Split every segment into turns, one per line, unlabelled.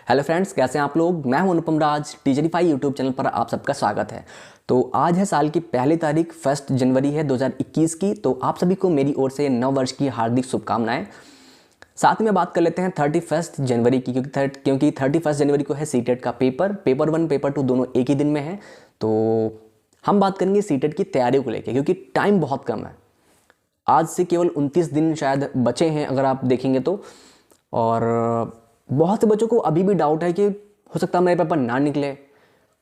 Hello friends, कैसे हैं आप लोग। मैं हूं अनुपम राज। टीचरीफाई यूट्यूब चैनल पर आप सबका स्वागत है। तो आज है साल की पहली तारीख, 1 जनवरी है 2021 की। तो आप सभी को मेरी ओर से नव वर्ष की हार्दिक शुभकामनाएं। साथ में बात कर लेते हैं 31 जनवरी की, क्योंकि 31 जनवरी को है सीटेट का पेपर 1 पेपर 2 दोनों एक ही दिन में है। तो हम बात करेंगे सीटेट की तैयारियों को लेकर, क्योंकि टाइम बहुत कम है। आज से केवल 29 दिन शायद बचे हैं अगर आप देखेंगे तो। और बहुत से बच्चों को अभी भी डाउट है कि हो सकता है मेरे पेपर ना निकले।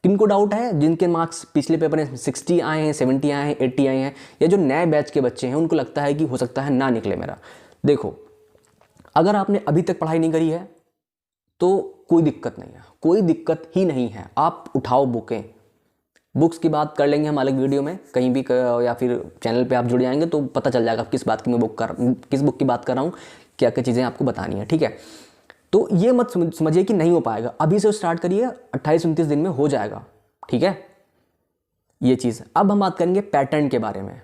किनको डाउट है? जिनके मार्क्स पिछले पेपर में 60 आए हैं, 70 आए हैं, 80 आए हैं, या जो नए बैच के बच्चे हैं उनको लगता है कि हो सकता है ना निकले मेरा। देखो, अगर आपने अभी तक पढ़ाई नहीं करी है तो कोई दिक्कत नहीं है, कोई दिक्कत ही नहीं है। आप उठाओ बुक्स की बात कर लेंगे हम अलग वीडियो में कहीं भी, या फिर चैनल पे आप जुड़ जाएंगे तो पता चल जाएगा किस बात की मैं किस बुक की बात कर रहा हूँ, क्या क्या चीज़ें आपको बतानी है। ठीक है, तो ये मत समझिए कि नहीं हो पाएगा। अभी से स्टार्ट करिए, 28-29 दिन में हो जाएगा। ठीक है, ये चीज़। अब हम बात करेंगे पैटर्न के बारे में।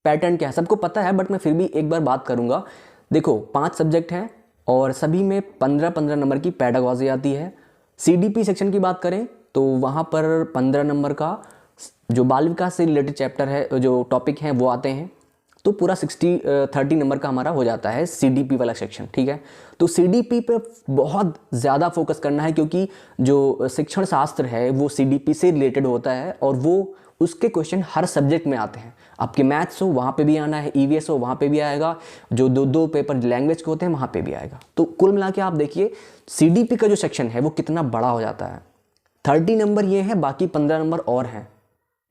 पैटर्न क्या है सबको पता है, बट मैं फिर भी एक बार बात करूँगा। देखो, 5 सब्जेक्ट हैं और सभी में 15-15 नंबर की पेडागॉजी आती है। CDP सेक्शन की बात करें तो वहाँ पर 15 नंबर का जो बाल विकास से रिलेटेड चैप्टर है, जो टॉपिक हैं वो आते हैं। तो पूरा 30 नंबर का हमारा हो जाता है CDP वाला सेक्शन। ठीक है, तो CDP पे बहुत ज़्यादा फोकस करना है, क्योंकि जो शिक्षण शास्त्र है वो CDP से रिलेटेड होता है और वो उसके क्वेश्चन हर सब्जेक्ट में आते हैं। आपके मैथ्स हो वहाँ पे भी आना है, EVS हो वहाँ पे भी आएगा, जो दो पेपर लैंग्वेज के होते हैं वहाँ पे भी आएगा। तो कुल मिला के आप देखिए CDP का जो सेक्शन है वो कितना बड़ा हो जाता है। 30 नंबर ये है, बाकी 15 नंबर और हैं।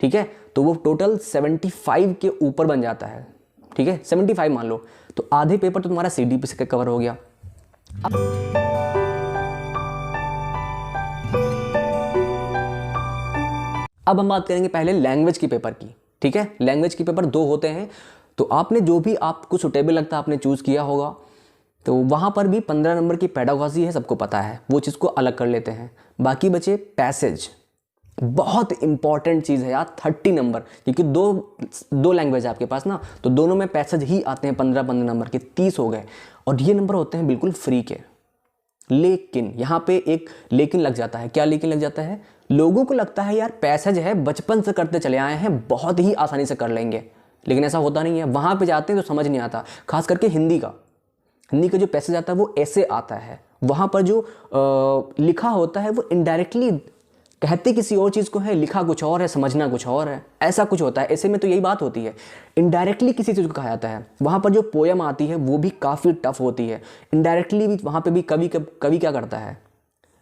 ठीक है, तो वो टोटल 75 के ऊपर बन जाता है। ठीक है, 75 मान लो, तो आधे पेपर तो तुम्हारा CDP से कवर हो गया। अब हम बात करेंगे पहले लैंग्वेज की पेपर की। ठीक है, लैंग्वेज की पेपर 2 होते हैं। तो आपने जो भी आपको सुटेबल लगता है आपने चूज किया होगा, तो वहां पर भी 15 नंबर की पेडागॉजी है, सबको पता है, वो चीज़ को अलग कर लेते हैं। बाकी बचे पैसेज, बहुत इंपॉर्टेंट चीज़ है यार। 30 नंबर, क्योंकि दो लैंग्वेज है आपके पास ना, तो दोनों में पैसेज ही आते हैं। 15-15 नंबर के 30 हो गए, और ये नंबर होते हैं बिल्कुल फ्री के। लेकिन यहाँ पे एक लेकिन लग जाता है। क्या लेकिन लग जाता है? लोगों को लगता है यार पैसेज है, बचपन से करते चले आए हैं, बहुत ही आसानी से कर लेंगे, लेकिन ऐसा होता नहीं है। वहाँ पे जाते हैं तो समझ नहीं आता, खास करके हिंदी का जो पैसेज आता है वो ऐसे आता है। वहाँ पर जो लिखा होता है वो इनडायरेक्टली कहते किसी और चीज़ को है, लिखा कुछ और है, समझना कुछ और है, ऐसा कुछ होता है। ऐसे में तो यही बात होती है, इनडायरेक्टली किसी चीज़ को कहा जाता है। वहाँ पर जो पोयम आती है वो भी काफ़ी टफ होती है। इनडायरेक्टली भी वहाँ पे भी कवि क्या करता है,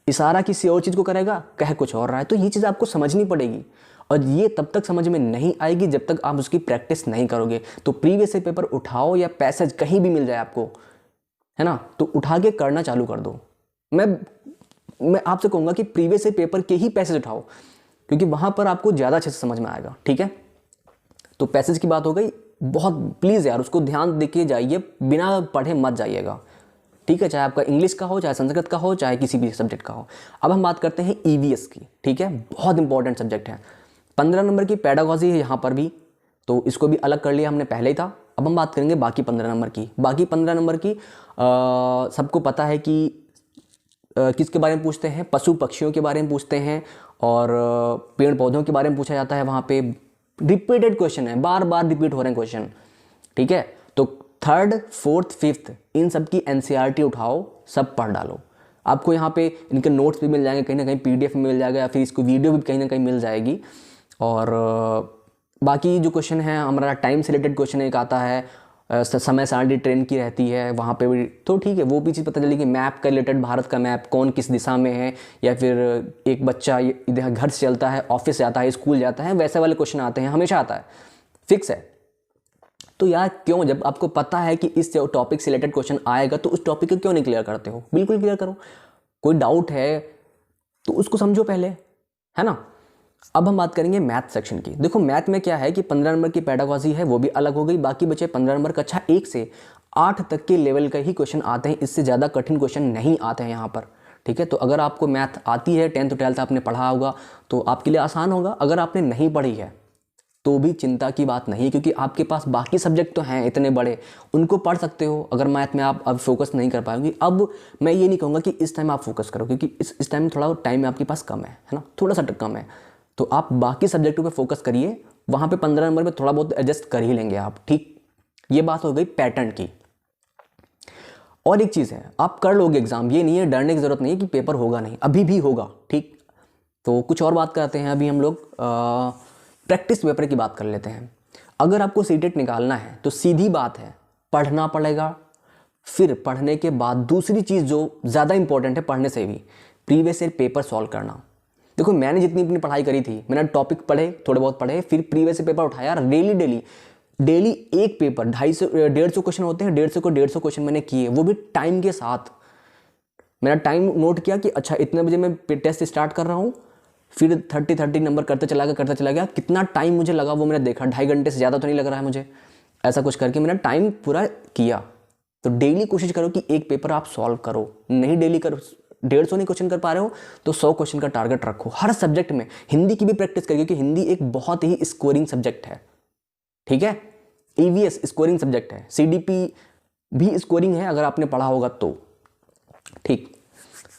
इशारा किसी और चीज़ को करेगा, कह कुछ और रहा है। तो ये चीज़ आपको समझनी पड़ेगी, और ये तब तक समझ में नहीं आएगी जब तक आप उसकी प्रैक्टिस नहीं करोगे। तो प्रीवियस पेपर उठाओ, या पैसेज कहीं भी मिल जाए आपको, है ना, तो उठा के करना चालू कर दो। मैं आपसे कहूँगा कि प्रीवियस पेपर के ही पैसेज उठाओ, क्योंकि वहाँ पर आपको ज़्यादा अच्छे से समझ में आएगा। ठीक है, तो पैसेज की बात हो गई। बहुत प्लीज़ यार उसको ध्यान देके जाइए, बिना पढ़े मत जाइएगा। ठीक है, चाहे आपका इंग्लिश का हो, चाहे संस्कृत का हो, चाहे किसी भी सब्जेक्ट का हो। अब हम बात करते हैं EVS की। ठीक है, बहुत इंपॉर्टेंट सब्जेक्ट है। 15 नंबर की पेडागॉजी है यहाँ पर भी, तो इसको भी अलग कर लिया हमने पहले ही था। अब हम बात करेंगे बाकी 15 नंबर की। बाकी 15 नंबर की सबको पता है कि किसके बारे में पूछते हैं, पशु पक्षियों के बारे में पूछते हैं, और पेड़ पौधों के बारे में पूछा जाता है। वहाँ पे रिपीटेड क्वेश्चन है, बार बार रिपीट हो रहे हैं क्वेश्चन। ठीक है, तो 3rd, 4th, 5th इन सब की NCERT उठाओ, सब पढ़ डालो। आपको यहाँ पे इनके नोट्स भी मिल जाएंगे, कहीं ना कहीं PDF में मिल जाएगा, या फिर इसको वीडियो भी कहीं ना कहीं मिल जाएगी। और बाकी जो क्वेश्चन है हमारा टाइम से रिलेटेड क्वेश्चन एक आता है, समय सारणी ट्रेन की रहती है वहाँ पे भी, तो ठीक है वो भी चीज़ पता चली कि मैप का रिलेटेड, भारत का मैप कौन किस दिशा में है, या फिर एक बच्चा इधर घर से चलता है, ऑफिस जाता है, स्कूल जाता है, वैसे वाले क्वेश्चन आते हैं, हमेशा आता है, फिक्स है। तो यार क्यों, जब आपको पता है कि इस टॉपिक से रिलेटेड क्वेश्चन आएगा तो उस टॉपिक को क्यों नहीं क्लियर करते हो? बिल्कुल क्लियर करो। कोई डाउट है तो उसको समझो पहले, है ना। अब हम बात करेंगे मैथ सेक्शन की। देखो मैथ में क्या है कि 15 नंबर की पेडागॉजी है वो भी अलग हो गई, बाकी बचे 15 नंबर कक्षा 1 से 8 तक के लेवल का ही क्वेश्चन आते हैं, इससे ज़्यादा कठिन क्वेश्चन नहीं आते हैं यहाँ पर। ठीक है, तो अगर आपको मैथ आती है, 10th 12th आपने पढ़ा होगा तो आपके लिए आसान होगा। अगर आपने नहीं पढ़ी है तो भी चिंता की बात नहीं, क्योंकि आपके पास बाकी सब्जेक्ट तो हैं इतने बड़े, उनको पढ़ सकते हो। अगर मैथ में आप अब फोकस नहीं कर पाओगे, अब मैं ये नहीं कहूँगा कि इस टाइम आप फोकस करो, क्योंकि इस टाइम थोड़ा टाइम आपके पास कम है ना, थोड़ा सा कम है, तो आप बाकी सब्जेक्टों पर फोकस करिए। वहाँ पर 15 नंबर में थोड़ा बहुत एडजस्ट कर ही लेंगे आप, ठीक। ये बात हो गई पैटर्न की। और एक चीज़ है, आप कर लोगे एग्जाम, ये नहीं है, डरने की ज़रूरत नहीं है कि पेपर होगा नहीं, अभी भी होगा, ठीक। तो कुछ और बात करते हैं, अभी हम लोग प्रैक्टिस पेपर की बात कर लेते हैं। अगर आपको सीटेट निकालना है तो सीधी बात है, पढ़ना पड़ेगा। फिर पढ़ने के बाद दूसरी चीज़ जो ज़्यादा इंपॉर्टेंट है पढ़ने से भी, प्रीवियस ईयर पेपर सॉल्व करना। देखो मैंने जितनी अपनी पढ़ाई करी थी, मैंने टॉपिक पढ़े, थोड़े बहुत पढ़े, फिर प्रीवियस ईयर पेपर उठाया, डेली एक पेपर 150 क्वेश्चन होते हैं, 150 क्वेश्चन मैंने किए, वो भी टाइम के साथ। मेरा टाइम नोट किया कि अच्छा इतने बजे मैं टेस्ट स्टार्ट कर रहा हूँ, फिर 30 नंबर करते चला गया, कितना टाइम मुझे लगा वो मैंने देखा, 2.5 घंटे से ज़्यादा तो नहीं लग रहा है मुझे, ऐसा कुछ करके मैंने टाइम पूरा किया। तो डेली कोशिश करो कि एक पेपर आप सॉल्व करो, नहीं डेली करो, 150 नहीं क्वेश्चन कर पा रहे हो तो 100 क्वेश्चन का टारगेट रखो हर सब्जेक्ट में। हिंदी की भी प्रैक्टिस करिए, क्योंकि हिंदी एक बहुत ही स्कोरिंग सब्जेक्ट है, ठीक है। ईवीएस स्कोरिंग सब्जेक्ट है, सीडीपी भी स्कोरिंग है अगर आपने पढ़ा होगा तो, ठीक।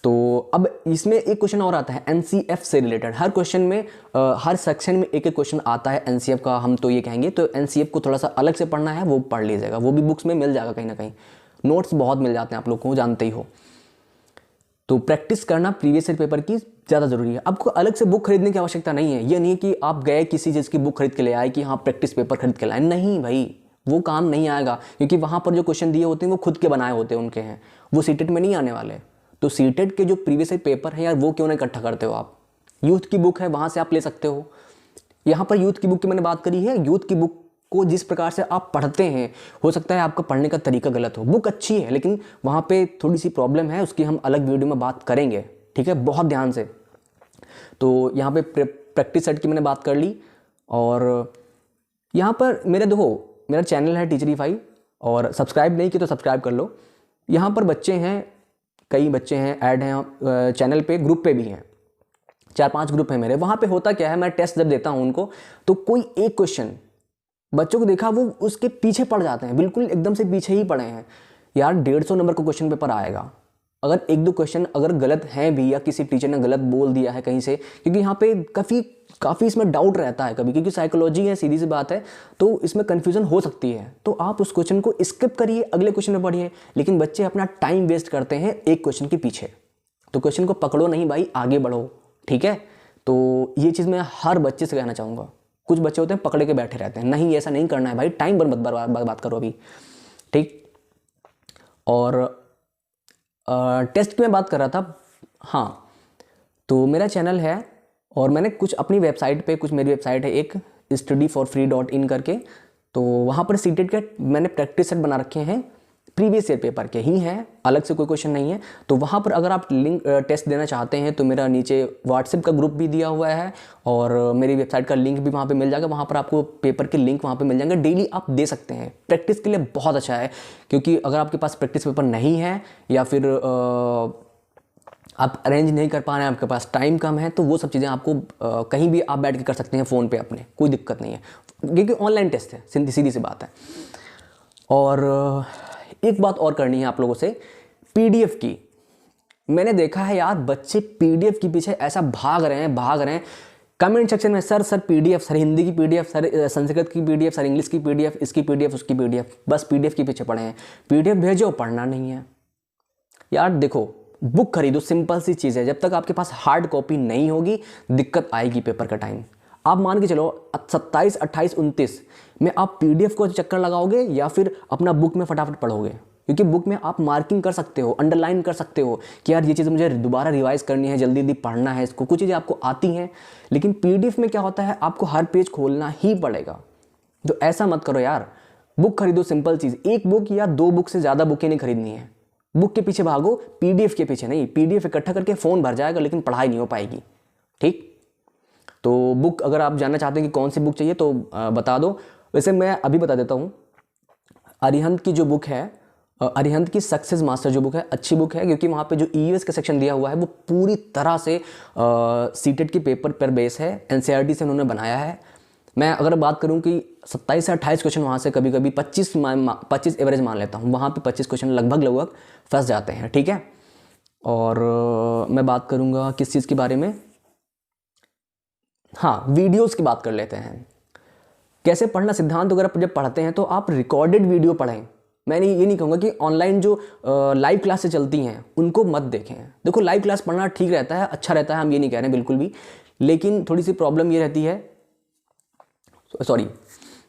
तो अब इसमें एक क्वेश्चन और आता है एनसीएफ से रिलेटेड। हर क्वेश्चन में हर सेक्शन में एक एक क्वेश्चन आता है एनसीएफ का, हम तो ये कहेंगे। तो एनसीएफ को थोड़ा सा अलग से पढ़ना है, वो पढ़ लीजिएगा, वो भी बुक्स में मिल जाएगा कहीं ना कहीं, नोट्स बहुत मिल जाते हैं आप लोग को, जानते ही हो। तो प्रैक्टिस करना प्रीवियस ईयर पेपर की ज़्यादा ज़रूरी है। आपको अलग से बुक खरीदने की आवश्यकता नहीं है। ये नहीं है कि आप गए किसी चीज़ की बुक खरीद के ले आए कि हाँ प्रैक्टिस पेपर खरीद के लाए, नहीं भाई, वो काम नहीं आएगा, क्योंकि वहाँ पर जो क्वेश्चन दिए होते हैं वो खुद के बनाए होते हैं, उनके हैं, वो सीटेट में नहीं आने वाले। तो सीटेट के जो प्रीवियस ईयर पेपर है यार, वो क्यों ना इकट्ठा करते हो आप। यूथ की बुक है, वहाँ से आप ले सकते हो। यहाँ पर यूथ की बुक की मैंने बात करी है, यूथ की बुक को जिस प्रकार से आप पढ़ते हैं, हो सकता है आपका पढ़ने का तरीका गलत हो। बुक अच्छी है लेकिन वहाँ पे थोड़ी सी प्रॉब्लम है, उसकी हम अलग वीडियो में बात करेंगे, ठीक है, बहुत ध्यान से। तो यहाँ पे प्रैक्टिस सेट की मैंने बात कर ली। और यहाँ पर मेरा चैनल है टीचरीफाई, और सब्सक्राइब नहीं किया तो सब्सक्राइब कर लो। यहाँ पर बच्चे हैं, कई बच्चे हैं ऐड हैं चैनल पे, ग्रुप पे भी हैं, 4-5 ग्रुप हैं मेरे। वहाँ पे होता क्या है, मैं टेस्ट जब देता हूँ उनको, तो कोई एक क्वेश्चन बच्चों को देखा वो उसके पीछे पड़ जाते हैं, बिल्कुल एकदम से पीछे ही पड़े हैं। यार 150 नंबर का क्वेश्चन पेपर आएगा, अगर 1-2 क्वेश्चन अगर गलत हैं भी, या किसी टीचर ने गलत बोल दिया है कहीं से, क्योंकि यहाँ पे काफ़ी इसमें डाउट रहता है कभी, क्योंकि साइकोलॉजी है, सीधी सी बात है, तो इसमें कन्फ्यूजन हो सकती है। तो आप उस क्वेश्चन को स्किप करिए, अगले क्वेश्चन में पढ़िए। लेकिन बच्चे अपना टाइम वेस्ट करते हैं एक क्वेश्चन के पीछे, तो क्वेश्चन को पकड़ो नहीं भाई, आगे बढ़ो, ठीक है। तो ये चीज़ मैं हर बच्चे से कहना चाहूँगा। कुछ बच्चे होते हैं पकड़े के बैठे रहते हैं, नहीं ऐसा नहीं करना है भाई, टाइम पर मत बात करो अभी, ठीक। और टेस्ट की मैं बात कर रहा था, हाँ, तो मेरा चैनल है और मैंने कुछ अपनी वेबसाइट पे, कुछ मेरी वेबसाइट है एक studyforfree.in करके, तो वहाँ पर सीटेट के मैंने प्रैक्टिस सेट बना रखे हैं, प्रीवियस ईयर पेपर के ही हैं, अलग से कोई क्वेश्चन नहीं है। तो वहाँ पर अगर आप लिंक टेस्ट देना चाहते हैं तो मेरा नीचे व्हाट्सएप का ग्रुप भी दिया हुआ है, और मेरी वेबसाइट का लिंक भी वहाँ पे मिल जाएगा। वहाँ पर आपको पेपर के लिंक वहाँ पे मिल जाएंगे, डेली आप दे सकते हैं। प्रैक्टिस के लिए बहुत अच्छा है, क्योंकि अगर आपके पास प्रैक्टिस पेपर नहीं है, या फिर आप अरेंज नहीं कर पा रहे हैं, आपके पास टाइम कम है, तो वो सब चीज़ें आपको कहीं भी आप बैठ के कर सकते हैं फ़ोन पे अपने, कोई दिक्कत नहीं है, क्योंकि ऑनलाइन टेस्ट है, सीधी सी बात है। और एक बात और करनी है आप लोगों से, पीडीएफ की। मैंने देखा है यार, बच्चे पीडीएफ के पीछे ऐसा भाग रहे हैं कमेंट सेक्शन में, सर पीडीएफ, सर हिंदी की पीडीएफ, सर संस्कृत की पीडीएफ, सर इंग्लिश की पीडीएफ, इसकी पीडीएफ, उसकी पीडीएफ, बस पीडीएफ के पीछे पड़े हैं। पीडीएफ भेजो, पढ़ना नहीं है यार। देखो, बुक खरीदो, सिंपल सी चीज़ है। जब तक आपके पास हार्ड कॉपी नहीं होगी, दिक्कत आएगी पेपर का टाइम। आप मान के चलो 27, 28, 29 में आप पीडीएफ को चक्कर लगाओगे, या फिर अपना बुक में फटाफट पढ़ोगे, क्योंकि बुक में आप मार्किंग कर सकते हो, अंडरलाइन कर सकते हो कि यार ये चीज़ मुझे दोबारा रिवाइज करनी है, जल्दी पढ़ना है इसको। कुछ चीज़ें आपको आती हैं, लेकिन पीडीएफ में क्या होता है, आपको हर पेज खोलना ही पड़ेगा। तो ऐसा मत करो यार, बुक खरीदो, सिंपल चीज़। एक बुक या 2 बुक से ज़्यादा बुकें नहीं खरीदनी है। बुक के पीछे भागो, पीडीएफ के पीछे नहीं। पीडीएफ इकट्ठा करके फ़ोन भर जाएगा, लेकिन पढ़ाई नहीं हो पाएगी, ठीक। तो बुक अगर आप जानना चाहते हैं कि कौन सी बुक चाहिए तो बता दो। वैसे मैं अभी बता देता हूँ, अरिहंत की जो बुक है, अरिहंत की सक्सेस मास्टर जो बुक है, अच्छी बुक है, क्योंकि वहाँ पे जो ईवीएस का सेक्शन दिया हुआ है वो पूरी तरह से सीटेट के पेपर पर बेस है, एनसीईआरटी से उन्होंने बनाया है। मैं अगर बात करूं कि 27 से 28 क्वेश्चन वहाँ से कभी कभी 25 एवरेज मान लेता हूँ, वहाँ पे 25 क्वेश्चन लगभग फंस जाते हैं, ठीक है। और मैं बात करूँगा किस चीज़ के बारे में, हाँ वीडियोज़ की बात कर लेते हैं। कैसे पढ़ना, सिद्धांत वगैरह जब पढ़ते हैं तो आप रिकॉर्डेड वीडियो पढ़ें। मैं ये नहीं कहूँगा कि ऑनलाइन जो लाइव क्लासेस चलती हैं उनको मत देखें। देखो लाइव क्लास पढ़ना ठीक रहता है, अच्छा रहता है, हम ये नहीं कह रहे हैं बिल्कुल भी, लेकिन थोड़ी सी प्रॉब्लम ये रहती है, सॉरी,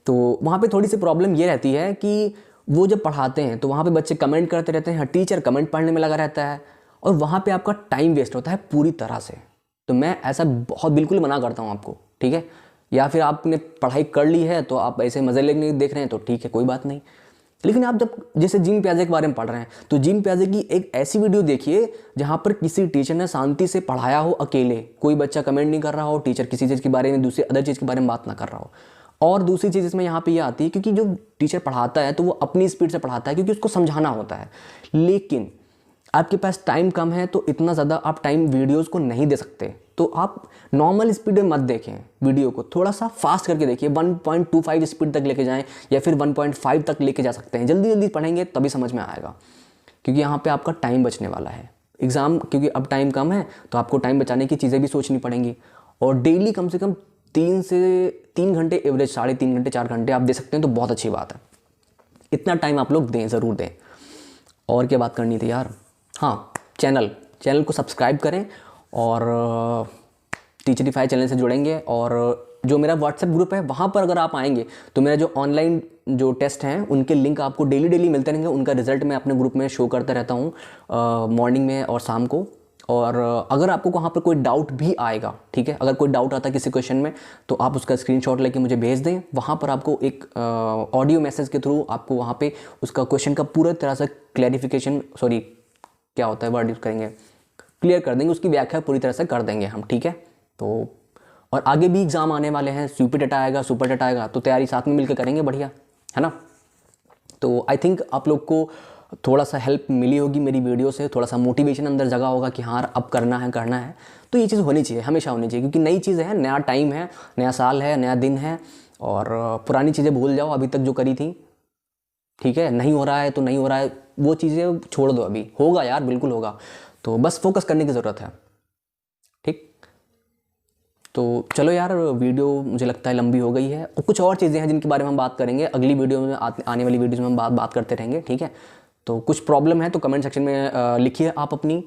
तो वहाँ पे थोड़ी सी प्रॉब्लम ये रहती है कि वो जब पढ़ाते हैं तो वहाँ पे बच्चे कमेंट करते रहते हैं, टीचर कमेंट पढ़ने में लगा रहता है और वहाँ पे आपका टाइम वेस्ट होता है पूरी तरह से। तो मैं ऐसा बहुत बिल्कुल मना करता हूँ आपको, ठीक है। या फिर आपने पढ़ाई कर ली है तो आप ऐसे मज़े लेने देख रहे हैं तो ठीक है, कोई बात नहीं। लेकिन आप जब जैसे जीन प्याजे के बारे में पढ़ रहे हैं तो जीन प्याजे की एक ऐसी वीडियो देखिए जहाँ पर किसी टीचर ने शांति से पढ़ाया हो, अकेले, कोई बच्चा कमेंट नहीं कर रहा हो, टीचर किसी चीज़ के बारे में, दूसरी अदर चीज़ के बारे में बात ना कर रहा हो। और दूसरी चीज़ इसमें यहाँ पे ये आती है क्योंकि जो टीचर पढ़ाता है तो वो अपनी स्पीड से पढ़ाता है क्योंकि उसको समझाना होता है, लेकिन आपके पास टाइम कम है तो इतना ज़्यादा आप टाइम वीडियोस को नहीं दे सकते। तो आप नॉर्मल स्पीड में मत देखें वीडियो को, थोड़ा सा फास्ट करके देखिए, 1.25 स्पीड तक लेके जाएं या फिर 1.5 तक लेके जा सकते हैं। जल्दी जल्दी पढ़ेंगे तभी समझ में आएगा, क्योंकि यहाँ पे आपका टाइम बचने वाला है एग्ज़ाम, क्योंकि अब टाइम कम है तो आपको टाइम बचाने की चीज़ें भी सोचनी पड़ेंगी। और डेली कम से कम 3 घंटे एवरेज, 3.5 घंटे 4 घंटे आप दे सकते हैं तो बहुत अच्छी बात है। इतना टाइम आप लोग दें, ज़रूर दें। और क्या बात करनी थी यार, हाँ चैनल को सब्सक्राइब करें और टीचरीफाई चैनल से जुड़ेंगे। और जो मेरा व्हाट्सएप ग्रुप है वहाँ पर अगर आप आएंगे तो मेरा जो ऑनलाइन जो टेस्ट हैं उनके लिंक आपको डेली मिलते रहेंगे। उनका रिजल्ट मैं अपने ग्रुप में शो करता रहता हूँ मॉर्निंग में और शाम को। और अगर आपको वहाँ पर कोई डाउट भी आएगा, ठीक है, अगर कोई डाउट आता है किसी क्वेश्चन में तो आप उसका स्क्रीनशॉट लेके मुझे भेज दें। वहाँ पर आपको एक ऑडियो मैसेज के थ्रू आपको वहाँ पे उसका क्वेश्चन का पूरा तरह से क्लैरिफिकेशन, सॉरी क्या होता है वर्ड यूज़ करेंगे, क्लियर कर देंगे, उसकी व्याख्या पूरी तरह से कर देंगे हम, ठीक है। तो और आगे भी एग्ज़ाम आने वाले हैं, यूपी टेट आएगा, सुपर टेट आएगा, तो तैयारी साथ में मिलकर करेंगे, बढ़िया है ना। तो आई थिंक आप लोग को थोड़ा सा हेल्प मिली होगी मेरी वीडियो से, थोड़ा सा मोटिवेशन अंदर जगह होगा कि हाँ अब करना है। तो ये चीज़ होनी चाहिए, हमेशा होनी चाहिए, क्योंकि नई चीज़ है, नया टाइम है, नया साल है, नया दिन है। और पुरानी चीज़ें भूल जाओ अभी तक जो करी थी, ठीक है। नहीं हो रहा है तो नहीं हो रहा है, वो चीज़ें छोड़ दो, अभी होगा यार, बिल्कुल होगा। तो बस फोकस करने की ज़रूरत है, ठीक। तो चलो यार, वीडियो मुझे लगता है लंबी हो गई है और कुछ और चीज़ें हैं जिनके बारे में हम बात करेंगे अगली वीडियो में, आने वाली वीडियोज़ में हम बात करते रहेंगे, ठीक है। तो कुछ प्रॉब्लम है तो कमेंट सेक्शन में लिखिए आप अपनी,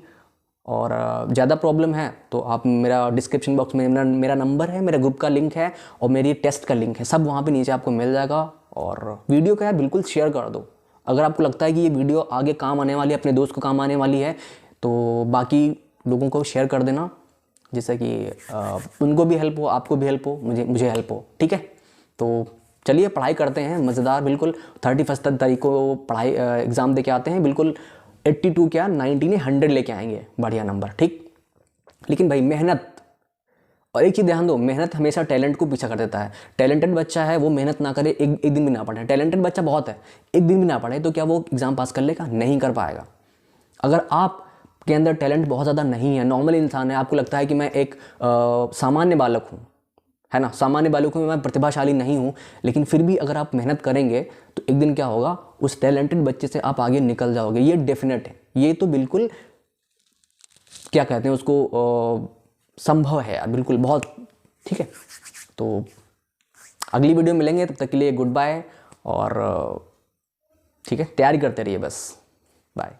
और ज़्यादा प्रॉब्लम है तो आप मेरा डिस्क्रिप्शन बॉक्स में मेरा नंबर है, मेरा ग्रुप का लिंक है और मेरी टेस्ट का लिंक है, सब वहाँ पे नीचे आपको मिल जाएगा। और वीडियो का यार बिल्कुल शेयर कर दो, अगर आपको लगता है कि ये वीडियो आगे काम आने वाली है, अपने दोस्त को काम आने वाली है, तो बाकी लोगों को शेयर कर देना, जिससे कि उनको भी हेल्प हो, आपको भी हेल्प हो, मुझे हेल्प हो, ठीक है। तो चलिए पढ़ाई करते हैं मज़ेदार, बिल्कुल 31 तारीख को पढ़ाई एग्ज़ाम दे के आते हैं, बिल्कुल 82 क्या 90 नहीं 100 लेके आएंगे, बढ़िया नंबर, ठीक। लेकिन भाई मेहनत, और एक चीज़ ध्यान दो, मेहनत हमेशा टैलेंट को पीछा कर देता है। टैलेंटेड बच्चा है वो मेहनत ना करे, एक दिन भी ना पढ़े, टैलेंटेड बच्चा बहुत है, एक दिन भी ना पढ़े तो क्या वो एग्ज़ाम पास कर लेगा? नहीं कर पाएगा। अगर आप के अंदर टैलेंट बहुत ज़्यादा नहीं है, नॉर्मल इंसान है, आपको लगता है कि मैं एक सामान्य बालक हूँ, है ना, सामान्य बालक हूँ, मैं प्रतिभाशाली नहीं हूँ, लेकिन फिर भी अगर आप मेहनत करेंगे तो एक दिन क्या होगा, उस टैलेंटेड बच्चे से आप आगे निकल जाओगे, ये डेफिनेट है, ये तो बिल्कुल क्या कहते हैं उसको, संभव है यार, बिल्कुल बहुत, ठीक है। तो अगली वीडियो मिलेंगे, तब तक के लिए गुड बाय, और ठीक है, तैयारी करते रहिए बस, बाय।